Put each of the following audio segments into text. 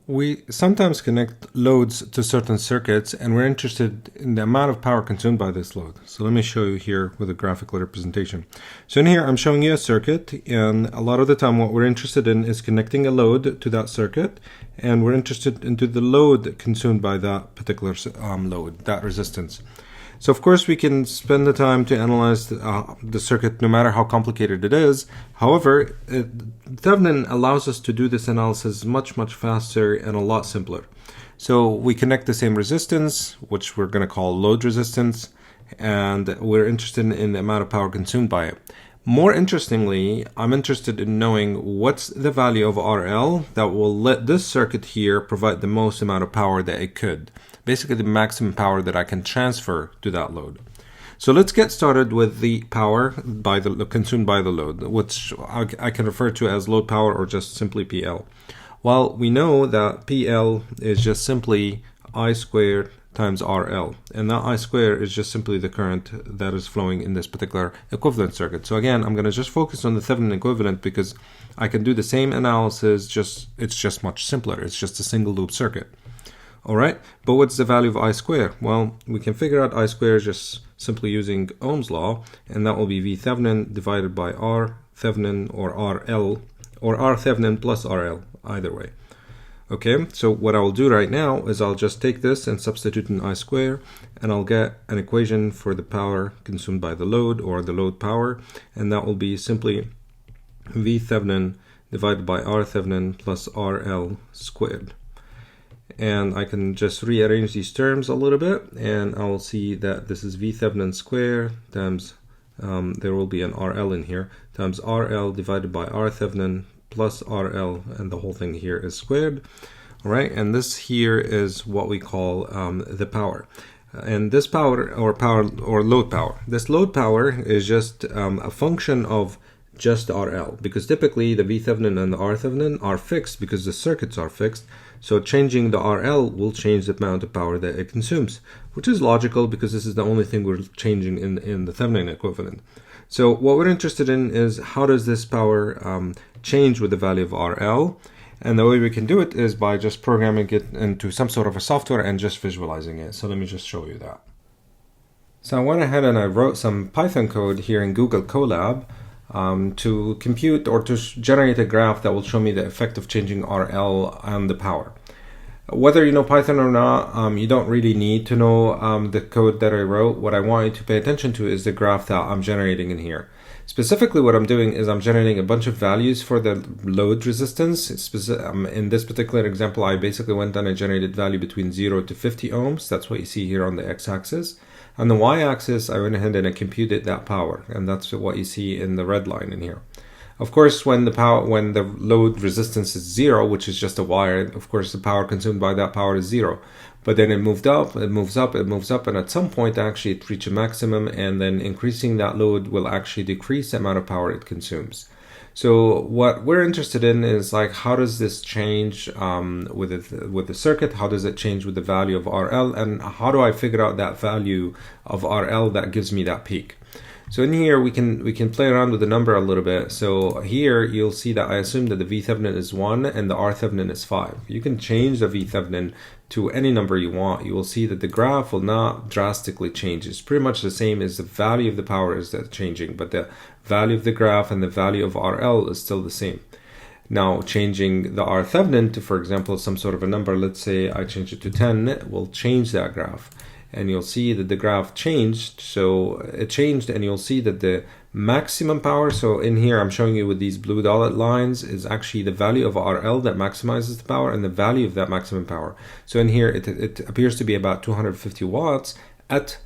We sometimes connect loads to certain circuits and we're interested in the amount of power consumed by this load. So let me show you here with a graphical representation. So in here I'm showing you a circuit, and a lot of the time what we're interested in is connecting a load to that circuit, and we're interested into the load consumed by that particular load, that resistance. So of course we can spend the time to analyze the circuit no matter how complicated it is. However, Thevenin allows us to do this analysis much faster and a lot simpler. So we connect the same resistance, which we're going to call load resistance, and we're interested in the amount of power consumed by it. More interestingly, I'm interested in knowing what's the value of RL that will let this circuit here provide the most amount of power that it could. Basically the maximum power that I can transfer to that load. So let's get started with the power consumed by the load, which I can refer to as load power or just simply PL. Well, we know that PL is just simply I squared times RL, and that I squared is just simply the current that is flowing in this particular equivalent circuit. So again, I'm going to just focus on the Thevenin equivalent because I can do the same analysis, it's just much simpler. It's just a single loop circuit. Alright, but what's the value of I squared? Well, we can figure out I squared just simply using Ohm's law, and that will be V Thevenin divided by R Thevenin or RL, or R Thevenin plus RL, either way. Okay, so what I will do right now is I'll just take this and substitute in I squared, and I'll get an equation for the power consumed by the load, or the load power, and that will be simply V Thevenin divided by R Thevenin plus RL squared. And I can just rearrange these terms a little bit, and I will see that this is V Thevenin squared times, there will be an RL in here, times RL divided by R Thevenin plus RL, and the whole thing here is squared. All right, and this here is what we call the power. And this power or load power, this load power is just a function of just RL, because typically the V Thevenin and the R Thevenin are fixed because the circuits are fixed. So changing the RL will change the amount of power that it consumes, which is logical because this is the only thing we're changing in the Thevenin equivalent. So what we're interested in is how does this power change with the value of RL, and the way we can do it is by just programming it into some sort of a software and just visualizing it. So let me just show you that. So I went ahead and I wrote some Python code here in Google Colab to compute or to generate a graph that will show me the effect of changing RL on the power. Whether you know Python or not, you don't really need to know the code that I wrote. What I want you to pay attention to is the graph that I'm generating in here. Specifically, what I'm doing is I'm generating a bunch of values for the load resistance. In this particular example, I basically went and I generated value between 0 to 50 ohms. That's what you see here on the x-axis. On the y-axis, I went ahead and I computed that power, and that's what you see in the red line in here. Of course, when the load resistance is 0, which is just a wire, of course the power consumed by that power is 0. But then it moved up, it moves up, it moves up, and at some point actually it reaches a maximum, and then increasing that load will actually decrease the amount of power it consumes. So what we're interested in is like, how does this change with the circuit? How does it change with the value of RL? And how do I figure out that value of RL that gives me that peak? So in here we can play around with the number a little bit. So here you'll see that I assume that the V Thevenin is 1 and the R Thevenin is 5. You can change the V Thevenin to any number you want. You will see that the graph will not drastically change. It's pretty much the same as the value of the power is changing, but the value of the graph and the value of RL is still the same. Now changing the R Thevenin to, for example, some sort of a number, let's say I change it to 10, will change that graph. And you'll see that the graph changed. So it changed, and you'll see that the maximum power, so in here I'm showing you with these blue dotted lines, is actually the value of RL that maximizes the power and the value of that maximum power. So in here it appears to be about 250 watts at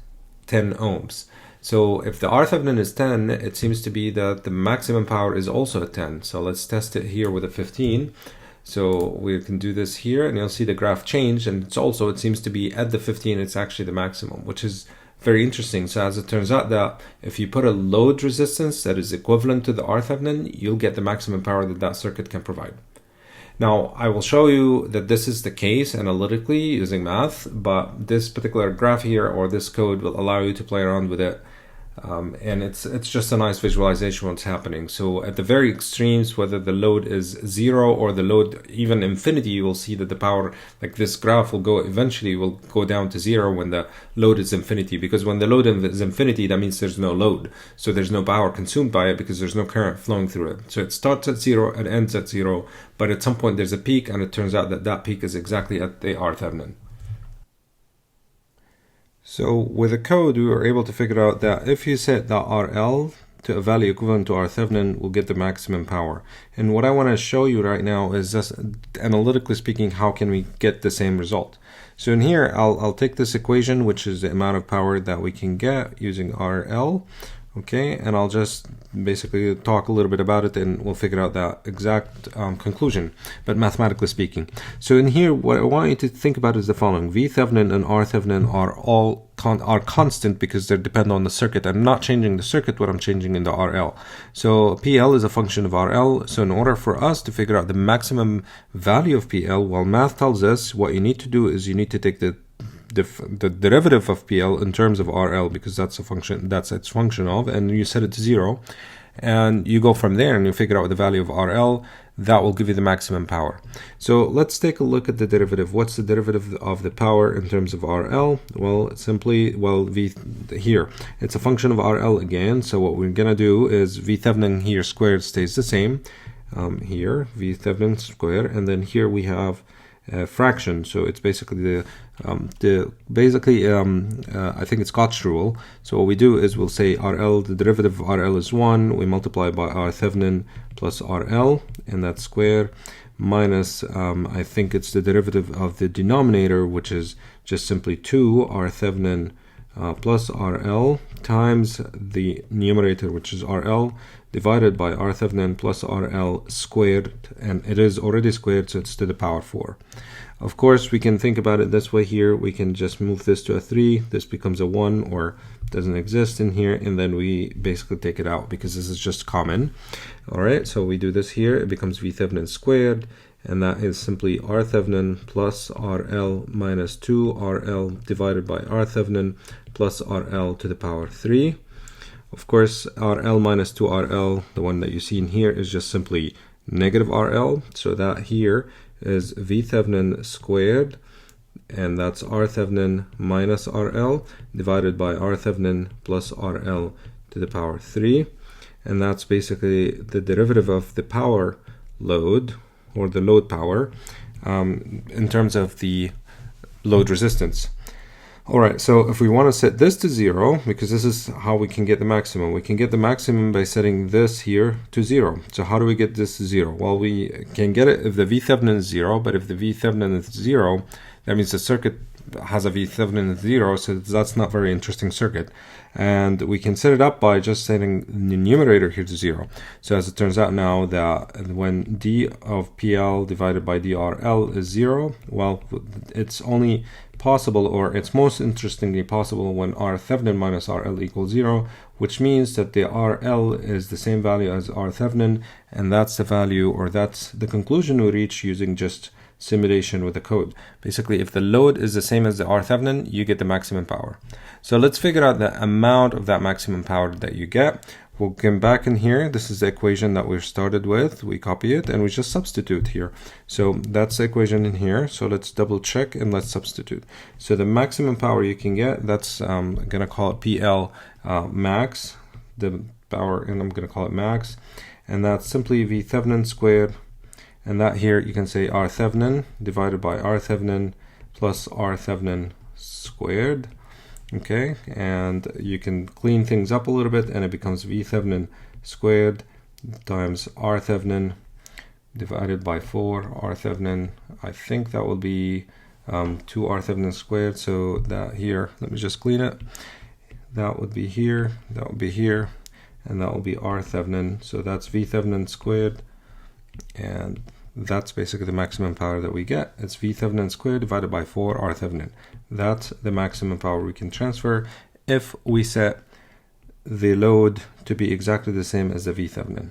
10 ohms. So if the R Thevenin is 10, it seems to be that the maximum power is also at 10. So let's test it here with a 15. So we can do this here, and you'll see the graph change, and it seems to be at the 15, it's actually the maximum, which is very interesting. So as it turns out that if you put a load resistance that is equivalent to the R Thevenin, you'll get the maximum power that circuit can provide. Now I will show you that this is the case analytically using math, but this particular graph here or this code will allow you to play around with it And it's just a nice visualization of what's happening. So at the very extremes, whether the load is 0 or the load even infinity, you will see that the power, like this graph will go eventually will go down to 0 when the load is infinity, because when the load is infinity, that means there's no load, so there's no power consumed by it because there's no current flowing through it. So it starts at 0 and ends at 0, but at some point there's a peak, and it turns out that that peak is exactly at the R Thevenin. So with the code, we were able to figure out that if you set the RL to a value equivalent to R Thevenin, we'll get the maximum power. And what I want to show you right now is just analytically speaking, how can we get the same result? So in here, I'll take this equation, which is the amount of power that we can get using RL. Okay, and I'll just basically talk a little bit about it, and we'll figure out that exact conclusion, but mathematically speaking. So in here, what I want you to think about is the following. V Thevenin and R Thevenin are all constant because they depend on the circuit. I'm not changing the circuit, but I'm changing in the RL. So PL is a function of RL. So in order for us to figure out the maximum value of PL, well, math tells us what you need to do is you need to take the derivative of PL in terms of RL, because that's a function, that's its function of, and you set it to 0, and you go from there and you figure out the value of RL. That will give you the maximum power. So let's take a look at the derivative. What's the derivative of the power in terms of RL? Well, simply, V here, it's a function of RL again. So what we're gonna do is V Thevenin here squared stays the same. Here, V Thevenin squared, and then here we have fraction. So it's basically I think it's Koch's rule. So what we do is we'll say RL, the derivative of RL is 1, we multiply by R Thevenin plus RL, and that's square, minus I think it's the derivative of the denominator, which is just simply 2 R Thevenin plus RL times the numerator, which is RL, divided by R Thevenin plus RL squared, and it is already squared, so it's to the power 4. Of course, we can think about it this way here. We can just move this to a 3. This becomes a 1, or doesn't exist in here, and then we basically take it out because this is just common. All right, so we do this here. It becomes V Thevenin squared, and that is simply R Thevenin plus RL minus 2 RL divided by R Thevenin plus RL to the power 3. Of course, RL minus 2 RL, the one that you see in here, is just simply negative RL. So that here is V Thevenin squared, and that's R Thevenin minus RL divided by R Thevenin plus RL to the power 3. And that's basically the derivative of the power load, or the load power, in terms of the load resistance. Alright, so if we want to set this to 0, because this is how we can get the maximum. We can get the maximum by setting this here to 0. So how do we get this to 0? Well, we can get it if the V Thevenin is 0, but if the V Thevenin is 0, that means the circuit has a V Thevenin of 0, so that's not very interesting circuit. And we can set it up by just setting the numerator here to 0. So as it turns out now, that when d of PL divided by drL is 0, well, it's only possible, or it's most interestingly possible, when R Thevenin minus RL equals 0, which means that the RL is the same value as R Thevenin, and that's the value, or that's the conclusion we reach using just simulation with the code. Basically, if the load is the same as the R Thevenin, you get the maximum power. So let's figure out the amount of that maximum power that you get. We'll come back in here. This is the equation that we started with. We copy it and we just substitute here. So that's the equation in here. So let's double check and let's substitute. So the maximum power you can get, that's I'm gonna call it PL max, the power, and I'm gonna call it max, and that's simply V Thevenin squared. And that here you can say R Thevenin divided by R Thevenin plus R Thevenin squared. Okay, and you can clean things up a little bit, and it becomes V Thevenin squared times R Thevenin divided by 4 R Thevenin. I think that will be 2 R Thevenin squared. So that here, let me just clean it. That would be here, that would be here, and that will be R Thevenin. So that's V Thevenin squared, and that's basically the maximum power that we get. It's V Thevenin squared divided by 4 R Thevenin. That's the maximum power we can transfer if we set the load to be exactly the same as the V Thevenin.